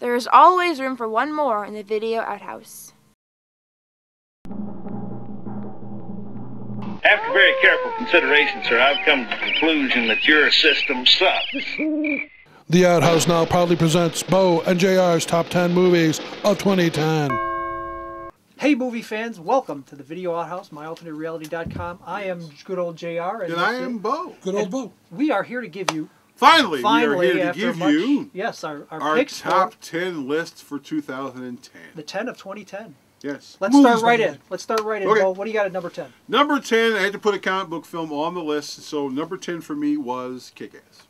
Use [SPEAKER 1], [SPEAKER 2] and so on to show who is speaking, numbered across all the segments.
[SPEAKER 1] There is always room for one more in the video outhouse.
[SPEAKER 2] After very careful consideration, sir, I've come to the conclusion that your system sucks.
[SPEAKER 3] The Outhouse now proudly presents Bo and JR's Top 10 Movies of 2010.
[SPEAKER 4] Hey movie fans, welcome to the Video Outhouse, myalternatereality.com. I am good old JR.
[SPEAKER 5] And I am Bo.
[SPEAKER 3] Good old Bo.
[SPEAKER 4] We are here to give you,
[SPEAKER 5] Finally we are here to
[SPEAKER 4] after
[SPEAKER 5] give
[SPEAKER 4] much,
[SPEAKER 5] you
[SPEAKER 4] yes, our picks
[SPEAKER 5] top
[SPEAKER 4] for
[SPEAKER 5] 10 lists for 2010.
[SPEAKER 4] the 10 of 2010.
[SPEAKER 5] Yes.
[SPEAKER 4] Let's start right in.
[SPEAKER 5] Okay.
[SPEAKER 4] Bo. What do you got at number 10?
[SPEAKER 5] Number 10, I had to put a comic book film on the list, so number 10 for me was Kick-Ass.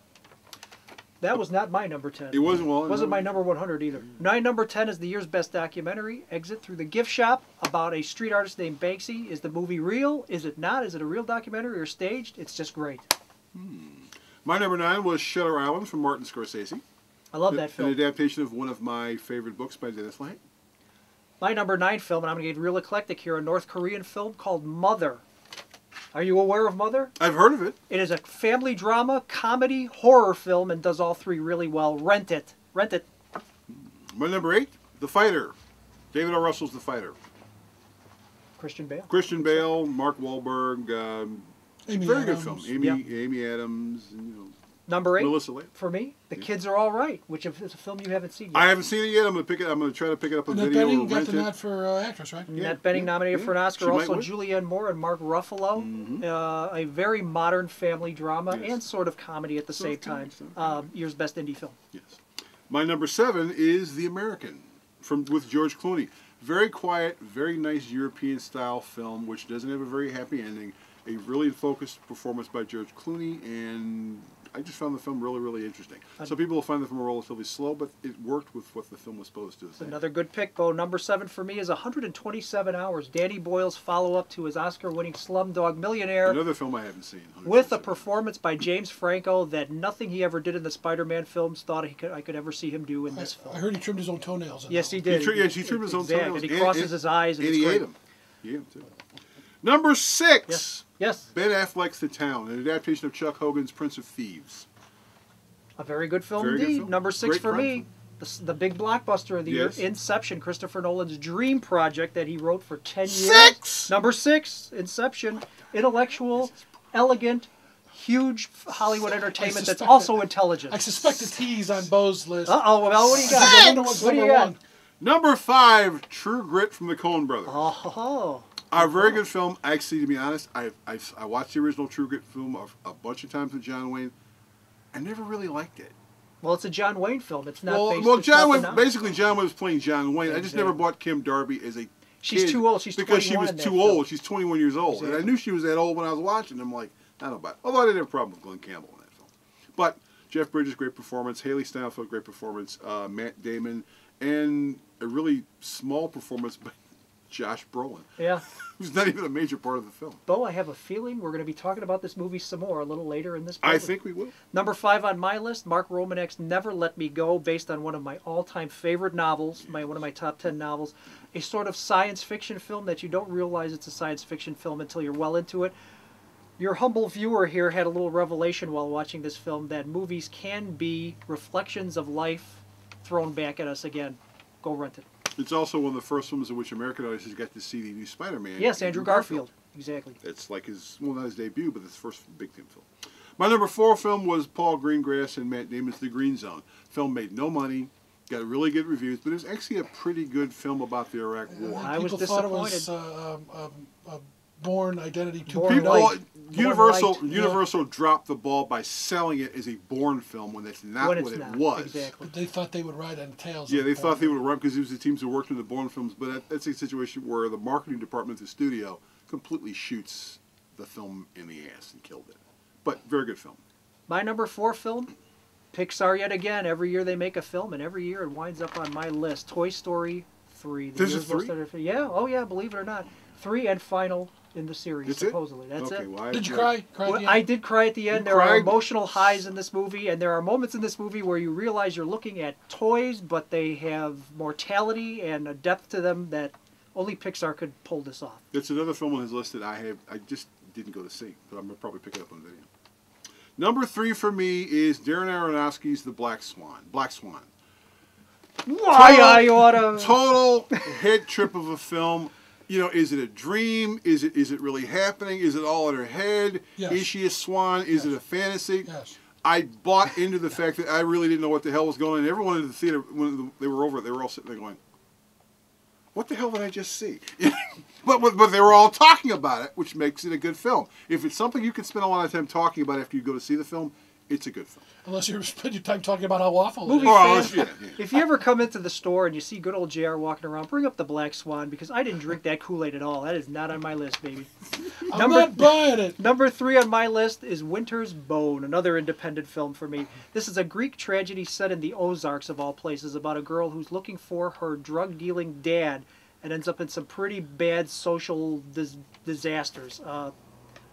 [SPEAKER 4] That was not my number 10.
[SPEAKER 5] It wasn't, well,
[SPEAKER 4] It wasn't my number 100 either. My number 10 is the year's best documentary, Exit Through the Gift Shop, about a street artist named Banksy. Is the movie real? Is it not? Is it a real documentary or staged? It's just great.
[SPEAKER 5] My number 9 was Shutter Island from Martin Scorsese.
[SPEAKER 4] I love that
[SPEAKER 5] An
[SPEAKER 4] film.
[SPEAKER 5] adaptation of one of my favorite books by Dennis Lehane.
[SPEAKER 4] My number 9 film, and I'm going to get real eclectic here, a North Korean film called Mother. Are you aware of Mother?
[SPEAKER 5] I've heard of it.
[SPEAKER 4] It is a family drama, comedy, horror film, and does all three really well. Rent it. Rent it.
[SPEAKER 5] My number 8, The Fighter. David O. Russell's The Fighter.
[SPEAKER 4] Christian Bale.
[SPEAKER 5] Christian Bale, Mark Wahlberg,
[SPEAKER 3] Amy
[SPEAKER 5] very good
[SPEAKER 3] Adams.
[SPEAKER 5] film. Amy Adams, and,
[SPEAKER 4] Number 8
[SPEAKER 5] Melissa Lane.
[SPEAKER 4] for me, The Kids Are All Right, which is a film you haven't seen yet.
[SPEAKER 5] I haven't seen it yet. I'm gonna try to pick it up on
[SPEAKER 3] Annette
[SPEAKER 5] video
[SPEAKER 3] Bening
[SPEAKER 5] or
[SPEAKER 3] got
[SPEAKER 5] rent
[SPEAKER 3] the
[SPEAKER 5] it.
[SPEAKER 3] nod for actress, right?
[SPEAKER 4] Annette Bening nominated for an Oscar.
[SPEAKER 5] She might
[SPEAKER 4] Also,
[SPEAKER 5] win.
[SPEAKER 4] Julianne Moore and Mark Ruffalo. A very modern family drama and sort of comedy at the same time. Year's best indie film.
[SPEAKER 5] Yes. My number 7 is The American with George Clooney. Very quiet, very nice European style film, which doesn't have a very happy ending. A really focused performance by George Clooney, and I just found the film really, really interesting. Some people will find the film relatively slow, but it worked with what the film was supposed to say.
[SPEAKER 4] Another good pick, Bo. Number 7 for me is 127 Hours. Danny Boyle's follow-up to his Oscar-winning Slumdog Millionaire.
[SPEAKER 5] Another film I haven't seen.
[SPEAKER 4] With a performance by James Franco that nothing he ever did in the Spider-Man films thought I could ever see him do in this film.
[SPEAKER 3] I heard he trimmed his own toenails.
[SPEAKER 4] Yes, he did.
[SPEAKER 5] He trimmed his own toenails.
[SPEAKER 4] And he crosses his eyes. And
[SPEAKER 5] he
[SPEAKER 4] it's
[SPEAKER 5] ate
[SPEAKER 4] great.
[SPEAKER 5] them. He ate them, too. Number 6.
[SPEAKER 4] Yes.
[SPEAKER 5] Ben Affleck's The Town, an adaptation of Chuck Hogan's Prince of Thieves.
[SPEAKER 4] A very good film
[SPEAKER 5] Very good
[SPEAKER 4] indeed.
[SPEAKER 5] film.
[SPEAKER 4] Number 6
[SPEAKER 5] Great
[SPEAKER 4] for
[SPEAKER 5] crime
[SPEAKER 4] me, the big blockbuster of the year, Inception, Christopher Nolan's dream project that he wrote for 10 years.
[SPEAKER 5] 6!
[SPEAKER 4] Number 6, Inception, intellectual, elegant, huge Hollywood entertainment that's also intelligent.
[SPEAKER 3] I suspect a tease on Bo's list.
[SPEAKER 4] Uh-oh, well, what do you got? What do you got?
[SPEAKER 5] Number 5, True Grit from the Coen Brothers.
[SPEAKER 4] Oh.
[SPEAKER 5] A very good film. Actually, to be honest, I watched the original True Grit film a bunch of times with John Wayne. I never really liked it.
[SPEAKER 4] Well, it's a John Wayne film. It's not based
[SPEAKER 5] well,
[SPEAKER 4] it's
[SPEAKER 5] John
[SPEAKER 4] nothing
[SPEAKER 5] Wayne,
[SPEAKER 4] else.
[SPEAKER 5] basically John Wayne was playing John Wayne. I just
[SPEAKER 4] Exactly.
[SPEAKER 5] never bought Kim Darby as a
[SPEAKER 4] She's
[SPEAKER 5] kid
[SPEAKER 4] too old. She's
[SPEAKER 5] because she
[SPEAKER 4] 21
[SPEAKER 5] was
[SPEAKER 4] in that
[SPEAKER 5] too
[SPEAKER 4] film.
[SPEAKER 5] old. She's 21 years old. And I
[SPEAKER 4] Exactly.
[SPEAKER 5] knew she was that old when I was watching. I'm like, I don't know about it. Although I didn't have a problem with Glenn Campbell in that film. But Jeff Bridges, great performance. Haley Steinfeld, great performance. Matt Damon. And a really small performance by Josh Brolin.
[SPEAKER 4] Yeah.
[SPEAKER 5] Who's not even a major part of the film.
[SPEAKER 4] Bo, I have a feeling we're going to be talking about this movie some more a little later in this
[SPEAKER 5] I
[SPEAKER 4] program.
[SPEAKER 5] think we will.
[SPEAKER 4] Number 5 on my list, Mark Romanek's Never Let Me Go, based on one of my all-time favorite novels, one of my top 10 novels. A sort of science fiction film that you don't realize it's a science fiction film until you're well into it. Your humble viewer here had a little revelation while watching this film that movies can be reflections of life thrown back at us again. Go rent it.
[SPEAKER 5] It's also one of the first films in which American audiences got to see the new Spider-Man.
[SPEAKER 4] Yes, Andrew Garfield. Exactly.
[SPEAKER 5] It's like his, well, not his debut, but his first big time film. My number 4 film was Paul Greengrass and Matt Damon's The Green Zone. Film made no money, got really good reviews, but it was actually a pretty good film about the Iraq War.
[SPEAKER 4] I was
[SPEAKER 3] People thought
[SPEAKER 4] disappointed.
[SPEAKER 3] it was Born Identity 2.0.
[SPEAKER 4] Born
[SPEAKER 5] People,
[SPEAKER 4] Light.
[SPEAKER 5] Universal dropped the ball by selling it as a Bourne film when that's not
[SPEAKER 4] When
[SPEAKER 5] what
[SPEAKER 4] it's
[SPEAKER 5] it
[SPEAKER 4] not.
[SPEAKER 5] was.
[SPEAKER 4] Exactly.
[SPEAKER 3] They thought they would ride on tails.
[SPEAKER 5] Yeah,
[SPEAKER 3] of
[SPEAKER 5] they
[SPEAKER 3] Born.
[SPEAKER 5] thought they would run because it was the teams who worked in the Bourne films, but that's a situation where the marketing department of the studio completely shoots the film in the ass and killed it. But very good film.
[SPEAKER 4] My number 4 film, Pixar yet again. Every year they make a film, and every year it winds up on my list. Toy Story 3.
[SPEAKER 5] There's a
[SPEAKER 4] year's most
[SPEAKER 5] 3?
[SPEAKER 4] edited- Yeah, oh yeah, believe it or not. 3 and final in the series,
[SPEAKER 5] That's
[SPEAKER 4] supposedly.
[SPEAKER 5] it?
[SPEAKER 4] That's
[SPEAKER 5] okay,
[SPEAKER 4] it.
[SPEAKER 5] well,
[SPEAKER 3] Did you cry? Cry at
[SPEAKER 4] Well,
[SPEAKER 3] the end?
[SPEAKER 4] I did cry at the end.
[SPEAKER 5] You
[SPEAKER 4] There are
[SPEAKER 5] cried?
[SPEAKER 4] emotional highs in this movie, and there are moments in this movie where you realize you're looking at toys, but they have mortality and a depth to them that only Pixar could pull this off.
[SPEAKER 5] That's another film on his list that I just didn't go to see, but I'm going to probably pick it up on video. Number 3 for me is Darren Aronofsky's The Black Swan. Black Swan.
[SPEAKER 4] Why I oughta...
[SPEAKER 5] Total head trip of a film. You know, is it a dream? Is it really happening? Is it all in her head?
[SPEAKER 3] Yes.
[SPEAKER 5] Is she a swan? Is it a fantasy?
[SPEAKER 3] Yes.
[SPEAKER 5] I bought into the fact that I really didn't know what the hell was going on. Everyone in the theater, when they were over it, they were all sitting there going, what the hell did I just see? but they were all talking about it, which makes it a good film. If it's something you can spend a lot of time talking about after you go to see the film, it's a good film.
[SPEAKER 3] Unless you spend your time talking about how awful it
[SPEAKER 4] Movie
[SPEAKER 3] is.
[SPEAKER 4] fans, if you ever come into the store and you see good old JR walking around, bring up the Black Swan, because I didn't drink that Kool-Aid at all. That is not on my list, baby.
[SPEAKER 3] I'm not buying it.
[SPEAKER 4] Number 3 on my list is Winter's Bone, another independent film for me. This is a Greek tragedy set in the Ozarks, of all places, about a girl who's looking for her drug-dealing dad and ends up in some pretty bad social disasters.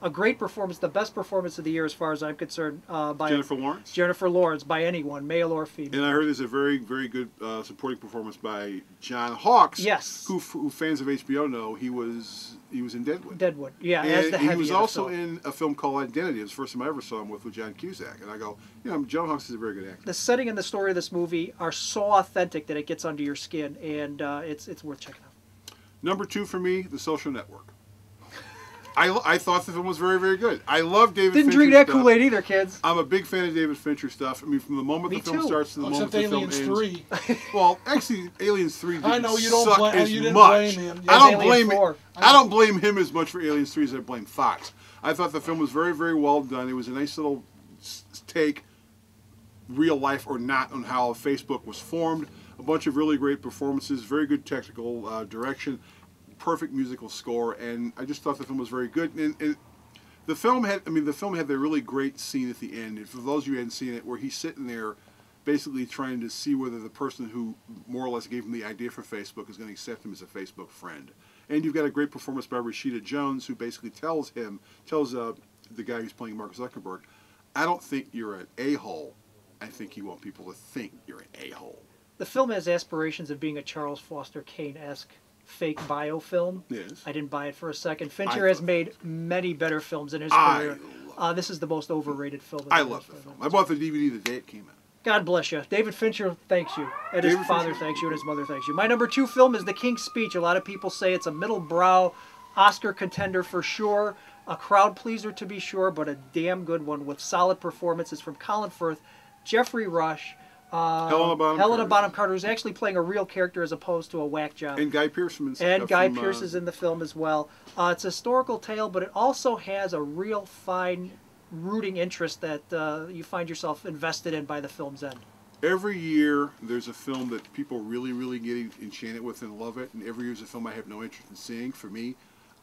[SPEAKER 4] A great performance, the best performance of the year as far as I'm concerned. By
[SPEAKER 5] Jennifer Lawrence?
[SPEAKER 4] Jennifer Lawrence, by anyone, male or female.
[SPEAKER 5] And I heard there's a very, very good supporting performance by John Hawkes.
[SPEAKER 4] Yes.
[SPEAKER 5] Who fans of HBO know he was in Deadwood.
[SPEAKER 4] Deadwood, yeah,
[SPEAKER 5] And
[SPEAKER 4] as the heavy
[SPEAKER 5] he was
[SPEAKER 4] of the
[SPEAKER 5] also
[SPEAKER 4] film.
[SPEAKER 5] in a film called Identity. It was the first time I ever saw him with John Cusack. And I go, John Hawkes is a very good actor.
[SPEAKER 4] The setting and the story of this movie are so authentic that it gets under your skin, and it's worth checking out.
[SPEAKER 5] Number 2 for me, The Social Network. I thought the film was very, very good. I love David
[SPEAKER 4] Didn't
[SPEAKER 5] Fincher
[SPEAKER 4] drink that
[SPEAKER 5] stuff.
[SPEAKER 4] Kool-Aid either, kids.
[SPEAKER 5] I'm a big fan of David Fincher stuff. I mean, from the moment
[SPEAKER 4] Me
[SPEAKER 5] the film
[SPEAKER 4] too.
[SPEAKER 5] starts to the moment
[SPEAKER 3] Except
[SPEAKER 5] the film
[SPEAKER 3] Aliens
[SPEAKER 5] ends.
[SPEAKER 3] 3.
[SPEAKER 5] Well, actually, Aliens 3 didn't
[SPEAKER 3] I know you don't
[SPEAKER 5] suck
[SPEAKER 3] blame.
[SPEAKER 5] as
[SPEAKER 3] You didn't
[SPEAKER 5] much.
[SPEAKER 3] blame him.
[SPEAKER 5] I
[SPEAKER 3] Yes,
[SPEAKER 5] don't
[SPEAKER 4] Alien
[SPEAKER 5] blame
[SPEAKER 4] 4.
[SPEAKER 5] I don't blame him as much for Aliens 3 as I blame Fox. I thought the film was very, very well done. It was a nice little take, real life or not, on how Facebook was formed. A bunch of really great performances, very good technical direction, perfect musical score, and I just thought the film was very good. And the film had the really great scene at the end. And for those of you who hadn't seen it, where he's sitting there, basically trying to see whether the person who more or less gave him the idea for Facebook is going to accept him as a Facebook friend. And you've got a great performance by Rashida Jones, who basically tells the guy who's playing Mark Zuckerberg, I don't think you're an a-hole. I think you want people to think you're an a-hole.
[SPEAKER 4] The film has aspirations of being a Charles Foster Kane-esque fake biofilm.
[SPEAKER 5] Yes.
[SPEAKER 4] I didn't buy it for a second. Fincher has made many better films in his career. This is the most overrated film.
[SPEAKER 5] I love the film. I bought the DVD the day it came out.
[SPEAKER 4] God bless you. David Fincher thanks you. And his father thanks you, and his mother thanks you. My number 2 film is The King's Speech. A lot of people say it's a middle-brow Oscar contender for sure. A crowd pleaser to be sure, but a damn good one with solid performances from Colin Firth, Jeffrey Rush, Helena Bonham Carter, who's actually playing a real character as opposed to a whack job.
[SPEAKER 5] And Guy Pearce
[SPEAKER 4] Pearce is in the film as well. It's a historical tale, but it also has a real fine rooting interest that you find yourself invested in by the film's end.
[SPEAKER 5] Every year there's a film that people really, really get enchanted with and love it, and every year there's a film I have no interest in seeing. For me,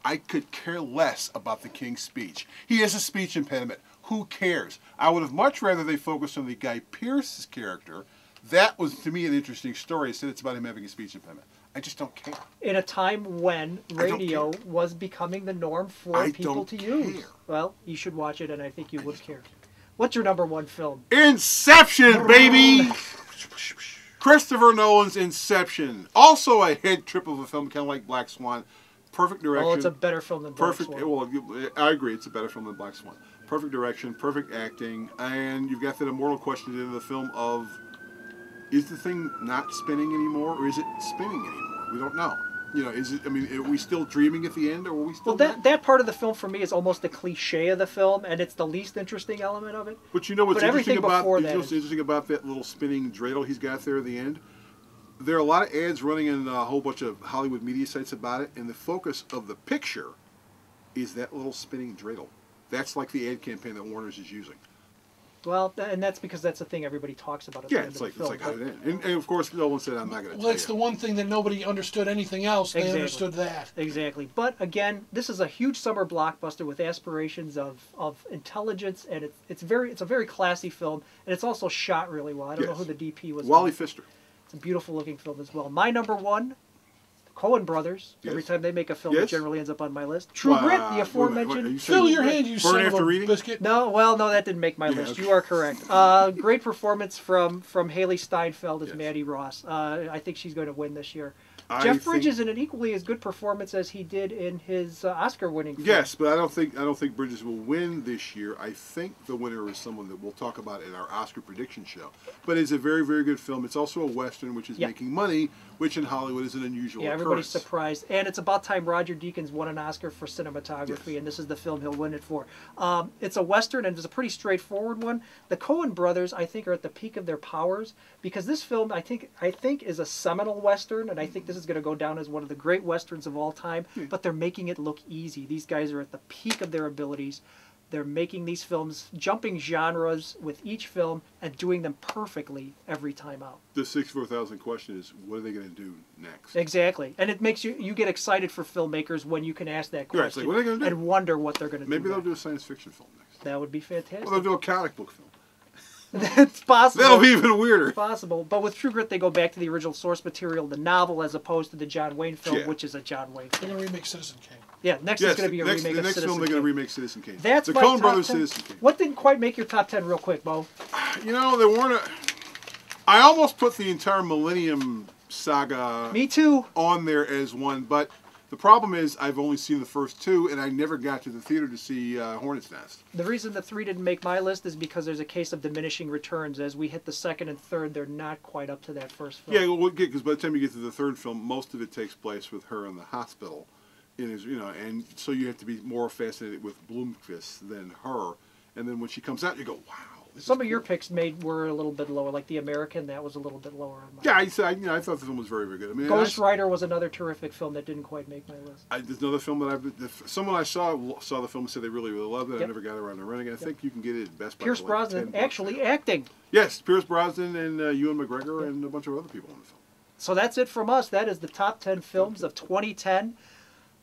[SPEAKER 5] I could care less about The King's Speech. He has a speech impediment. Who cares? I would have much rather they focused on the Guy Pearce's character. That was, to me, an interesting story. Instead, it's about him having a speech impediment. I just don't care.
[SPEAKER 4] In a time when radio was becoming the norm for people to use. Well, you should watch it, and I think you would care. What's your number 1 film?
[SPEAKER 5] Inception, baby! Christopher Nolan's Inception. Also a head trip of a film, kind of like Black Swan. Perfect direction.
[SPEAKER 4] Oh, it's a better film than Black Swan.
[SPEAKER 5] Well, I agree. It's a better film than Black Swan. Perfect direction, perfect acting, and you've got that immortal question at the end of the film of, is the thing not spinning anymore, or is it spinning anymore? We don't know. Is it? I mean, are we still dreaming at the end, or are we still?
[SPEAKER 4] Well, that part of the film for me is almost the cliche of the film, and it's the least interesting element of it.
[SPEAKER 5] But what's interesting about
[SPEAKER 4] that
[SPEAKER 5] little spinning dreidel he's got there at the end? There are a lot of ads running in a whole bunch of Hollywood media sites about it, and the focus of the picture is that little spinning dreidel. That's like the ad campaign that Warner's is using.
[SPEAKER 4] Well, and that's because that's the thing everybody talks about.
[SPEAKER 5] It's like how it ends. And of course, Nolan said, "I'm not going to." Well,
[SPEAKER 3] it's the one thing that nobody understood. Anything else, they understood that.
[SPEAKER 4] Exactly. But again, this is a huge summer blockbuster with aspirations of intelligence, and it's a very classy film, and it's also shot really well. I don't know who the DP was.
[SPEAKER 5] Wally Pfister.
[SPEAKER 4] It's a beautiful looking film as well. My number 1, Coen Brothers.
[SPEAKER 5] Yes.
[SPEAKER 4] Every time they make a film,
[SPEAKER 5] Yes.
[SPEAKER 4] it generally ends up on my list. True Grit, the aforementioned.
[SPEAKER 3] Fill your hand, you
[SPEAKER 5] Burn
[SPEAKER 3] son of
[SPEAKER 5] After
[SPEAKER 3] a
[SPEAKER 5] Reading?
[SPEAKER 3] biscuit.
[SPEAKER 4] No, well, no, that didn't make my list.
[SPEAKER 5] okay.
[SPEAKER 4] You are correct. Great performance from Haley Steinfeld as
[SPEAKER 5] Yes.
[SPEAKER 4] Maddie Ross. I think she's going to win this year.
[SPEAKER 5] I
[SPEAKER 4] Jeff
[SPEAKER 5] think-
[SPEAKER 4] Bridges in an equally as good performance as he did in his Oscar-winning film.
[SPEAKER 5] Yes, but I don't think Bridges will win this year. I think the winner is someone that we'll talk about in our Oscar prediction show. But it's a very, very good film. It's also a Western, which is
[SPEAKER 4] Yeah.
[SPEAKER 5] making money, which in Hollywood is an unusual
[SPEAKER 4] Yeah, everybody's
[SPEAKER 5] occurrence.
[SPEAKER 4] surprised. And it's about time Roger Deakins won an Oscar for cinematography,
[SPEAKER 5] Yes.
[SPEAKER 4] and this is the film he'll win it for. It's a Western, and it's a pretty straightforward one. The Coen brothers, I think, are at the peak of their powers, because this film, I think is a seminal Western, and I think this is going to go down as one of the great Westerns of all time, but they're making it look easy. These guys are at the peak of their abilities. They're making these films, jumping genres with each film, and doing them perfectly every time out.
[SPEAKER 5] The 64,000 question is, what are they going to do next?
[SPEAKER 4] Exactly, and it makes you get excited for filmmakers when you can ask that
[SPEAKER 5] Right, it's
[SPEAKER 4] question
[SPEAKER 5] like, what are they gonna do?
[SPEAKER 4] and wonder what they're going to do.
[SPEAKER 5] Maybe they'll
[SPEAKER 4] next.
[SPEAKER 5] do a science fiction film next.
[SPEAKER 4] That would be fantastic.
[SPEAKER 5] Well, they'll do a comic book film.
[SPEAKER 4] It's possible.
[SPEAKER 5] That'll be even weirder.
[SPEAKER 4] Possible, but with True Grit, they go back to the original source material, the novel, as opposed to the John Wayne film,
[SPEAKER 5] Yeah.
[SPEAKER 4] which is a John Wayne
[SPEAKER 3] They're
[SPEAKER 4] film.
[SPEAKER 3] going to remake Citizen Kane.
[SPEAKER 4] Yeah, next
[SPEAKER 5] Yes,
[SPEAKER 4] is going to be a
[SPEAKER 5] the
[SPEAKER 4] remake
[SPEAKER 5] next
[SPEAKER 4] of Citizen
[SPEAKER 5] film they're going
[SPEAKER 4] Kane.
[SPEAKER 5] to remake Citizen Kane.
[SPEAKER 4] That's
[SPEAKER 5] the
[SPEAKER 4] my
[SPEAKER 5] Coen
[SPEAKER 4] top
[SPEAKER 5] Brothers
[SPEAKER 4] 10.
[SPEAKER 5] Citizen Kane.
[SPEAKER 4] What didn't quite make your top 10 real quick, Bo?
[SPEAKER 5] You know, there weren't I almost put the entire Millennium Saga
[SPEAKER 4] Me too.
[SPEAKER 5] on there as one, but the problem is I've only seen the first two, and I never got to the theater to see Hornet's Nest.
[SPEAKER 4] The reason the 3 didn't make my list is because there's a case of diminishing returns. As we hit the second and third, they're not quite up to that first film.
[SPEAKER 5] Yeah, well, because by the time you get to the third film, most of it takes place with her in the hospital, and so you have to be more fascinated with Bloomquist than her. And then when she comes out, you go, "Wow!" This
[SPEAKER 4] Some
[SPEAKER 5] is
[SPEAKER 4] of your
[SPEAKER 5] cool.
[SPEAKER 4] picks were a little bit lower, like The American. That was a little bit lower on mine.
[SPEAKER 5] Yeah, I thought the film was very, very good. I mean,
[SPEAKER 4] Ghost Rider was another terrific film that didn't quite make my list.
[SPEAKER 5] there's another film that someone I saw the film and said they really, really loved it. I
[SPEAKER 4] Yep.
[SPEAKER 5] never got around to renting it. I think you can get it at Best Buy.
[SPEAKER 4] Pierce
[SPEAKER 5] for like
[SPEAKER 4] Brosnan
[SPEAKER 5] $10
[SPEAKER 4] actually
[SPEAKER 5] now.
[SPEAKER 4] acting.
[SPEAKER 5] Yes, Pierce Brosnan and Ewan McGregor and a bunch of other people in the film.
[SPEAKER 4] So that's it from us. That is the top 10 films of 2010.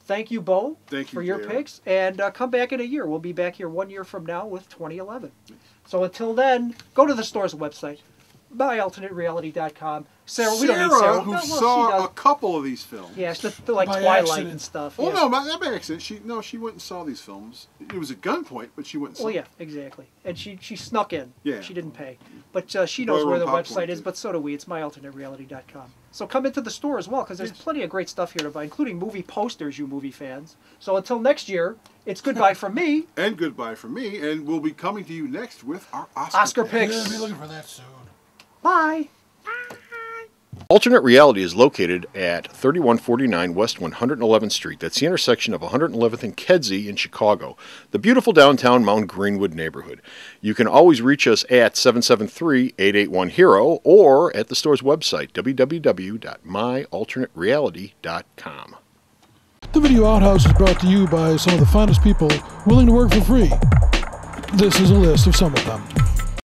[SPEAKER 4] Thank you, Bo,
[SPEAKER 5] Thank you,
[SPEAKER 4] for your
[SPEAKER 5] JR.
[SPEAKER 4] picks. And come back in a year. We'll be back here 1 year from now with 2011. So until then, go to the store's website, myalternatereality.com. Sarah, we don't need Sarah.
[SPEAKER 5] who
[SPEAKER 4] No, well, she
[SPEAKER 5] saw
[SPEAKER 4] does.
[SPEAKER 5] a couple of these films.
[SPEAKER 4] Yeah, like
[SPEAKER 3] By
[SPEAKER 4] Twilight
[SPEAKER 3] accident.
[SPEAKER 4] and stuff.
[SPEAKER 5] Well,
[SPEAKER 4] yeah.
[SPEAKER 5] no, not by accident. She went and saw these films. It was at gunpoint, but she went and saw
[SPEAKER 4] Well, yeah, exactly. And she snuck in.
[SPEAKER 5] Yeah.
[SPEAKER 4] She didn't pay. But she knows
[SPEAKER 5] Probably
[SPEAKER 4] where the
[SPEAKER 5] on popcorn,
[SPEAKER 4] website is,
[SPEAKER 5] too.
[SPEAKER 4] but so do we. It's myalternatereality.com. So come into the store as well, because there's plenty of great stuff here to buy, including movie posters, you movie fans. So until next year, it's goodbye from me.
[SPEAKER 5] And goodbye from me, and we'll be coming to you next with our
[SPEAKER 4] Oscar picks.
[SPEAKER 3] Yeah, be looking for that soon.
[SPEAKER 4] Bye.
[SPEAKER 6] Alternate Reality is located at 3149 West 111th Street. That's the intersection of 111th and Kedzie in Chicago, the beautiful downtown Mount Greenwood neighborhood. You can always reach us at 773-881-HERO or at the store's website, www.myalternatereality.com.
[SPEAKER 3] The Video Outhouse is brought to you by some of the finest people willing to work for free. This is a list of some of them.